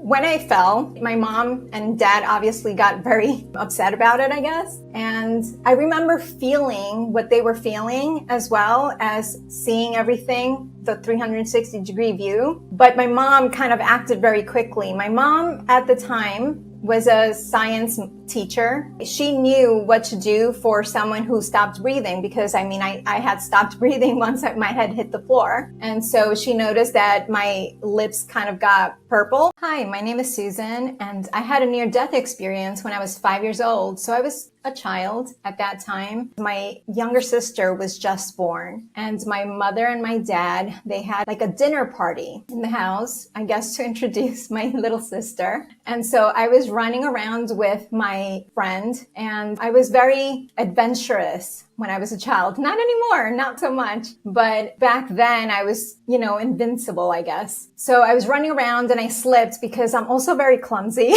When I fell, my mom and dad obviously got very upset about it, I guess. And I remember feeling what they were feeling as well as seeing everything, the 360-degree view. But my mom kind of acted very quickly. My mom at the time was a science teacher. She knew what to do for someone who stopped breathing because I had stopped breathing once my head hit the floor. And so she noticed that my lips kind of got purple. Hi, my name is Suzan, and I had a near-death experience when I was 5 years old. So I was a child at that time. My younger sister was just born, and my mother and my dad, they had like a dinner party in the house, I guess, to introduce my little sister. And so I was running around with my friend, and I was very adventurous when I was a child. Not anymore, not so much. But back then I was, invincible, I guess. So I was running around and I slipped because I'm also very clumsy.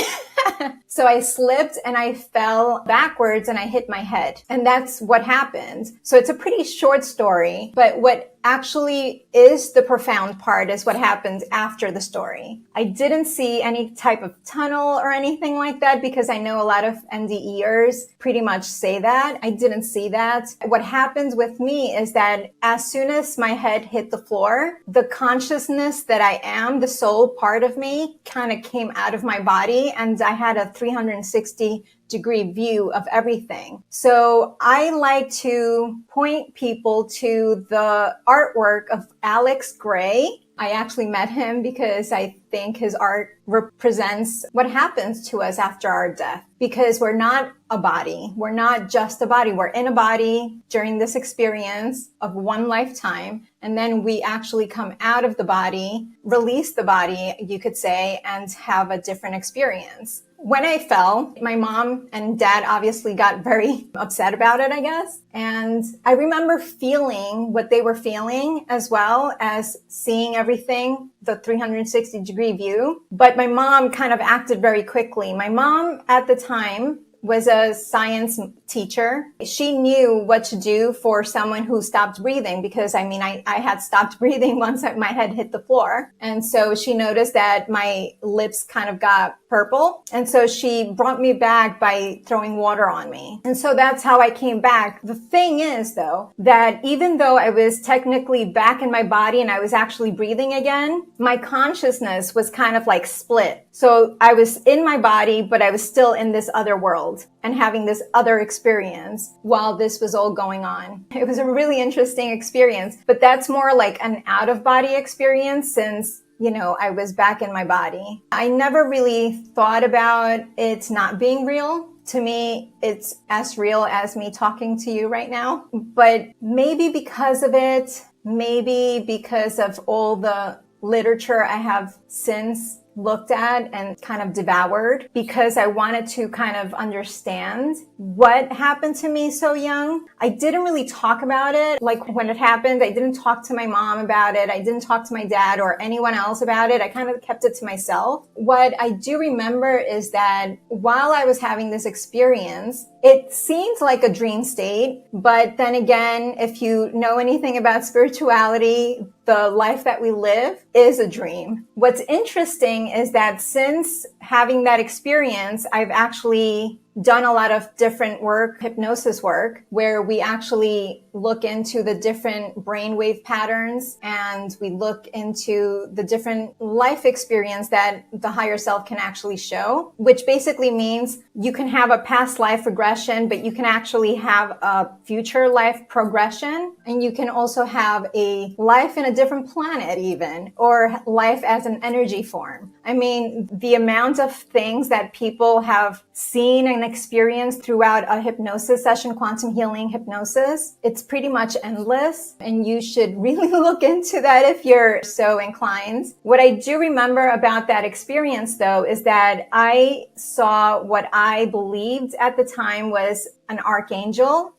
So I slipped and I fell backwards and I hit my head. And that's what happened. So it's a pretty short story, but what actually is the profound part is what happened after the story. I didn't see any type of tunnel or anything like that because I know a lot of NDEers pretty much say that. I didn't see that. What happened with me is that as soon as my head hit the floor, the consciousness that I am, the soul part of me, kind of came out of my body, and I had a 360-degree view of everything. So I like to point people to the artwork of Alex Gray. I actually met him because I think his art represents what happens to us after our death. Because we're not a body. We're not just a body. We're in a body during this experience of one lifetime. And then we actually come out of the body, release the body, you could say, and have a different experience. When I fell, my mom and dad obviously got very upset about it, I guess. And I remember feeling what they were feeling as well as seeing everything, the 360-degree view. But my mom kind of acted very quickly. My mom at the time was a science teacher. She knew what to do for someone who stopped breathing because I had stopped breathing once my head hit the floor. And so she noticed that my lips kind of got purple. And so she brought me back by throwing water on me. And so that's how I came back. The thing is though, that even though I was technically back in my body and I was actually breathing again, my consciousness was kind of like split. So I was in my body, but I was still in this other world and having this other experience while this was all going on. It was a really interesting experience, but that's more like an out-of-body experience since I was back in my body. I never really thought about it not being real. To me, it's as real as me talking to you right now. But maybe because of it, maybe because of all the literature I have since looked at and kind of devoured, because I wanted to kind of understand what happened to me so young. I didn't really talk about it. Like when it happened, I didn't talk to my mom about it. I didn't talk to my dad or anyone else about it. I kind of kept it to myself. What I do remember is that while I was having this experience, it seemed like a dream state. But then again, if you know anything about spirituality, the life that we live is a dream. What's interesting is that since having that experience, I've actually done a lot of different work, hypnosis work, where we actually look into the different brainwave patterns and we look into the different life experience that the higher self can actually show, which basically means you can have a past life regression, but you can actually have a future life progression. And you can also have a life in a different planet even, or life as an energy form. I mean, the amount of things that people have seen and experienced throughout a hypnosis session, quantum healing hypnosis, it's pretty much endless. And you should really look into that if you're so inclined. What I do remember about that experience though, is that I saw what I believed at the time was an Archangel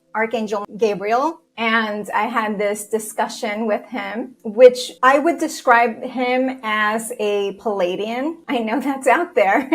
Gabriel. And I had this discussion with him, which I would describe him as a Palladian. I know that's out there,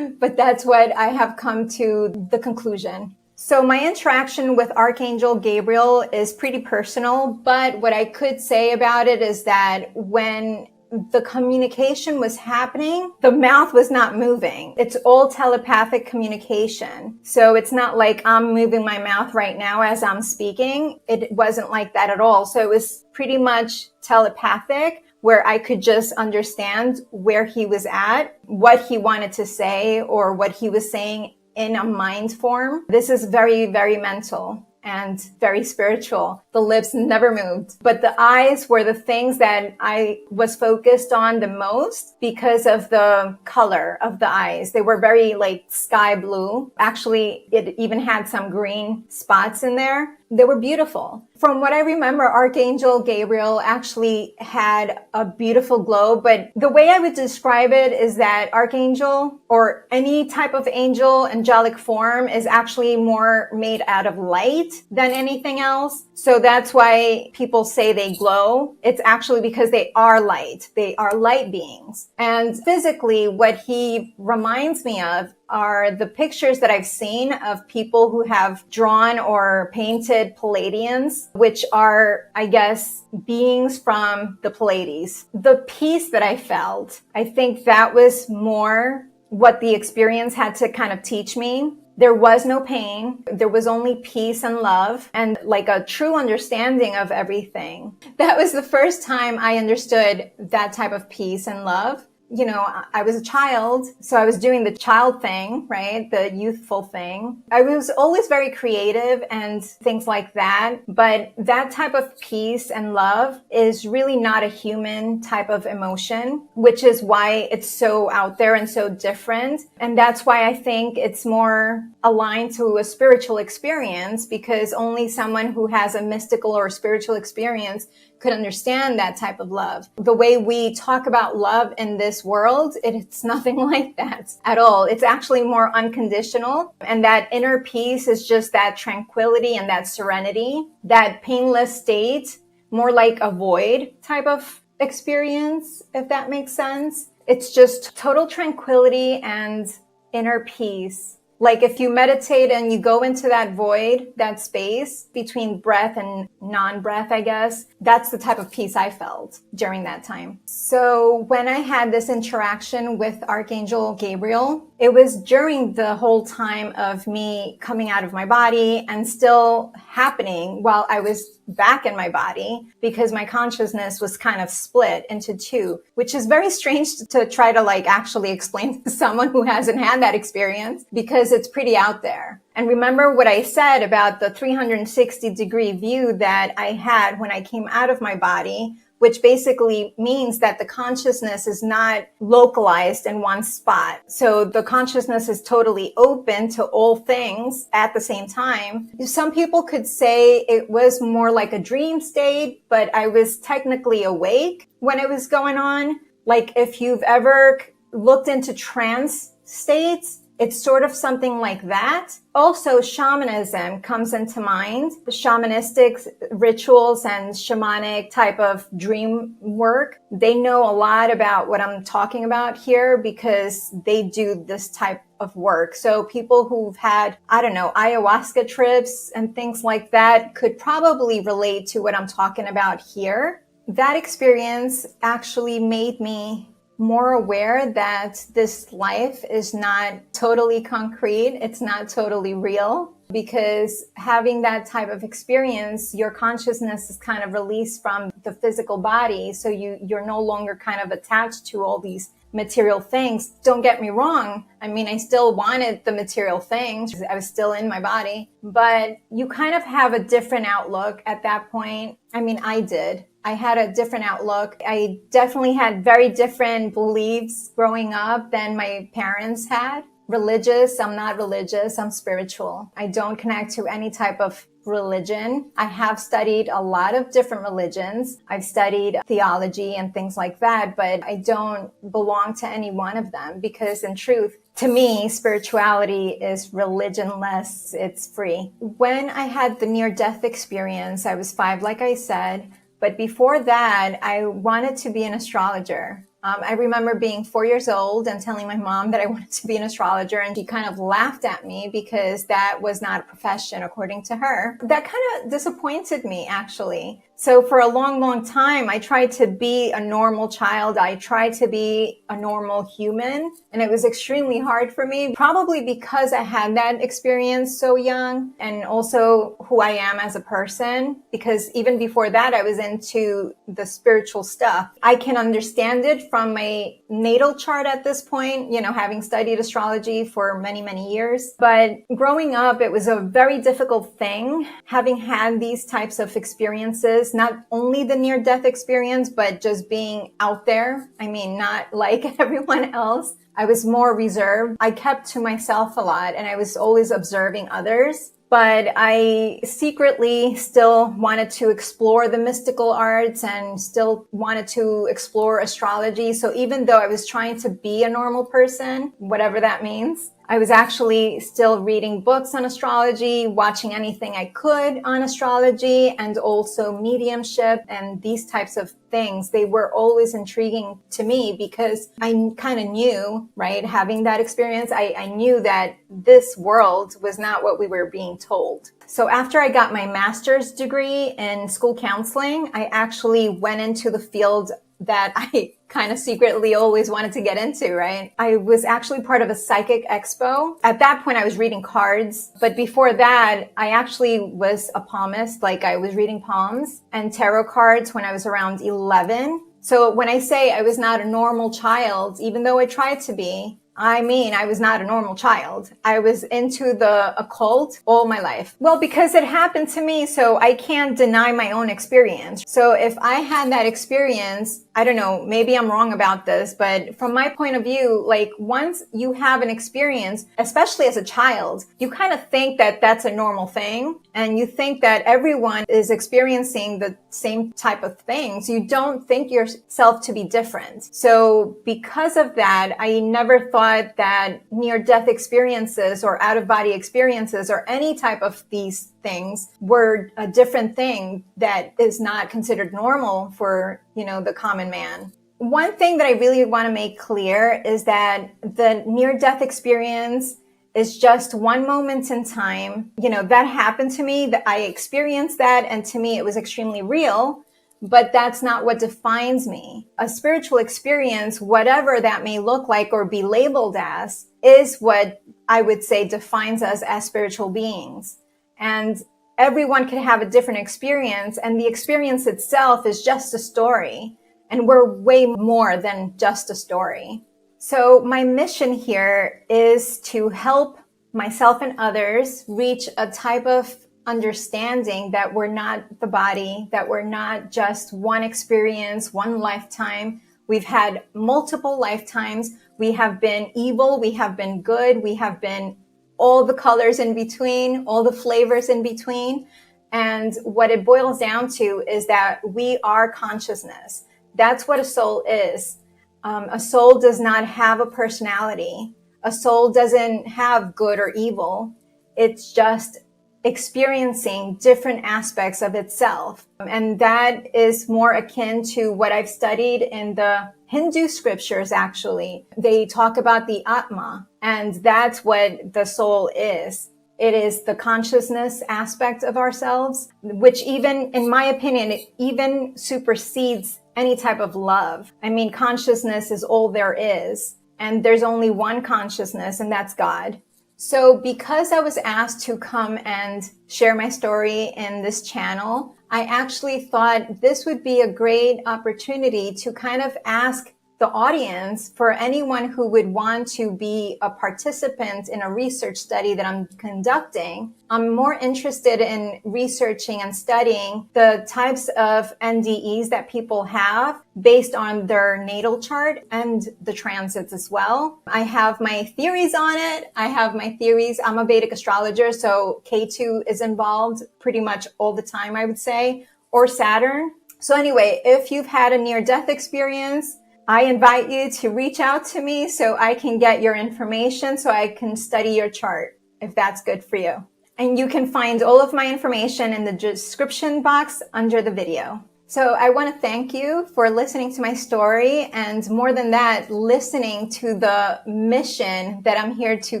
but that's what I have come to the conclusion. So my interaction with Archangel Gabriel is pretty personal, but what I could say about it is that when the communication was happening, the mouth was not moving. It's all telepathic communication. So it's not like I'm moving my mouth right now as I'm speaking. It wasn't like that at all. So it was pretty much telepathic, where I could just understand where he was at, what he wanted to say, or what he was saying in a mind form. This is very, very mental and very spiritual. The lips never moved, but the eyes were the things that I was focused on the most because of the color of the eyes. They were very like sky blue. Actually, it even had some green spots in there. They were beautiful. From what I remember, Archangel Gabriel actually had a beautiful glow, but the way I would describe it is that Archangel, or any type of angel, angelic form, is actually more made out of light than anything else. So that's why people say they glow. It's actually because they are light. They are light beings. And physically, what he reminds me of are the pictures that I've seen of people who have drawn or painted Pleiadians, which are, I guess, beings from the Pleiades. The peace that I felt, I think that was more what the experience had to kind of teach me. There was no pain. There was only peace and love and like a true understanding of everything. That was the first time I understood that type of peace and love. You know, I was a child, so I was doing the child thing, right? The youthful thing. I was always very creative and things like that. But that type of peace and love is really not a human type of emotion, which is why it's so out there and so different. And that's why I think it's more aligned to a spiritual experience, because only someone who has a mystical or spiritual experience could understand that type of love. The way we talk about love in this world, it's nothing like that at all. It's actually more unconditional. And that inner peace is just that tranquility and that serenity, that painless state, more like a void type of experience, if that makes sense. It's just total tranquility and inner peace. Like if you meditate and you go into that void, that space between breath and non-breath, I guess, that's the type of peace I felt during that time. So when I had this interaction with Archangel Gabriel, it was during the whole time of me coming out of my body and still happening while I was back in my body, because my consciousness was kind of split into two, which is very strange to try to like actually explain to someone who hasn't had that experience, because it's pretty out there. And remember what I said about the 360-degree view that I had when I came out of my body, which basically means that the consciousness is not localized in one spot. So the consciousness is totally open to all things at the same time. Some people could say it was more like a dream state, but I was technically awake when it was going on. Like if you've ever looked into trance states, it's sort of something like that. Also, shamanism comes into mind. The shamanistic rituals and shamanic type of dream work, they know a lot about what I'm talking about here because they do this type of work. So people who've had, I don't know, ayahuasca trips and things like that could probably relate to what I'm talking about here. That experience actually made me more aware that this life is not totally concrete. It's not totally real, because having that type of experience, your consciousness is kind of released from the physical body. So you're no longer kind of attached to all these material things. Don't get me wrong. I mean, I still wanted the material things. I was still in my body, but you kind of have a different outlook at that point. I mean, I did. I had a different outlook. I definitely had very different beliefs growing up than my parents had. Religious, I'm not religious, I'm spiritual. I don't connect to any type of religion. I have studied a lot of different religions. I've studied theology and things like that, but I don't belong to any one of them, because in truth, to me, spirituality is religionless. It's free. When I had the near-death experience, I was 5, like I said. But before that, I wanted to be an astrologer. I remember being 4 years old and telling my mom that I wanted to be an astrologer, and she kind of laughed at me because that was not a profession according to her. That kind of disappointed me, actually. So for a long, long time, I tried to be a normal child. I tried to be a normal human, and it was extremely hard for me, probably because I had that experience so young, and also who I am as a person, because even before that, I was into the spiritual stuff. I can understand it from my natal chart at this point, having studied astrology for many, many years. But growing up, it was a very difficult thing, having had these types of experiences, not only the near-death experience, but just being out there. I mean, not like everyone else. I was more reserved. I kept to myself a lot, and I was always observing others. But I secretly still wanted to explore the mystical arts and still wanted to explore astrology. So even though I was trying to be a normal person, whatever that means, I was actually still reading books on astrology, watching anything I could on astrology, and also mediumship and these types of things. They were always intriguing to me because I kind of knew, right, having that experience, I knew that this world was not what we were being told. So after I got my master's degree in school counseling, I actually went into the field that I kind of secretly always wanted to get into, right? I was actually part of a psychic expo. At that point, I was reading cards. But before that, I actually was a palmist. Like, I was reading palms and tarot cards when I was around 11. So when I say I was not a normal child, even though I tried to be, I mean, I was not a normal child. I was into the occult all my life. Well, because it happened to me, so I can't deny my own experience. So if I had that experience, I don't know, maybe I'm wrong about this, but from my point of view, like, once you have an experience, especially as a child, you kind of think that that's a normal thing. And you think that everyone is experiencing the same type of things. You don't think yourself to be different. So because of that, I never thought that near-death experiences or out-of-body experiences or any type of these things were a different thing that is not considered normal for, the common man. One thing that I really want to make clear is that the near-death experience is just one moment in time. That happened to me, that I experienced that, and to me it was extremely real. But that's not what defines me. A spiritual experience, whatever that may look like or be labeled as, is what I would say defines us as spiritual beings. And everyone can have a different experience, and the experience itself is just a story. And we're way more than just a story. So my mission here is to help myself and others reach a type of understanding that we're not the body, that we're not just one experience, one lifetime. We've had multiple lifetimes. We have been evil. We have been good. We have been all the colors in between, all the flavors in between. And what it boils down to is that we are consciousness. That's what a soul is. A soul does not have a personality. A soul doesn't have good or evil. It's just experiencing different aspects of itself. And that is more akin to what I've studied in the Hindu scriptures, actually. They talk about the Atma, and that's what the soul is. It is the consciousness aspect of ourselves, which even, in my opinion, it even supersedes any type of love. I mean, consciousness is all there is, and there's only one consciousness, and that's God. So because I was asked to come and share my story in this channel, I actually thought this would be a great opportunity to kind of ask the audience, for anyone who would want to be a participant in a research study that I'm conducting. I'm more interested in researching and studying the types of NDEs that people have based on their natal chart and the transits as well. I have my theories on it. I'm a Vedic astrologer, so K2 is involved pretty much all the time, I would say, or Saturn. So anyway, if you've had a near-death experience, I invite you to reach out to me so I can get your information, so I can study your chart, if that's good for you. And you can find all of my information in the description box under the video. So I want to thank you for listening to my story, and more than that, listening to the mission that I'm here to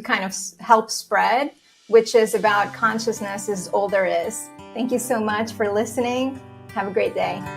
kind of help spread, which is about consciousness is all there is. Thank you so much for listening. Have a great day.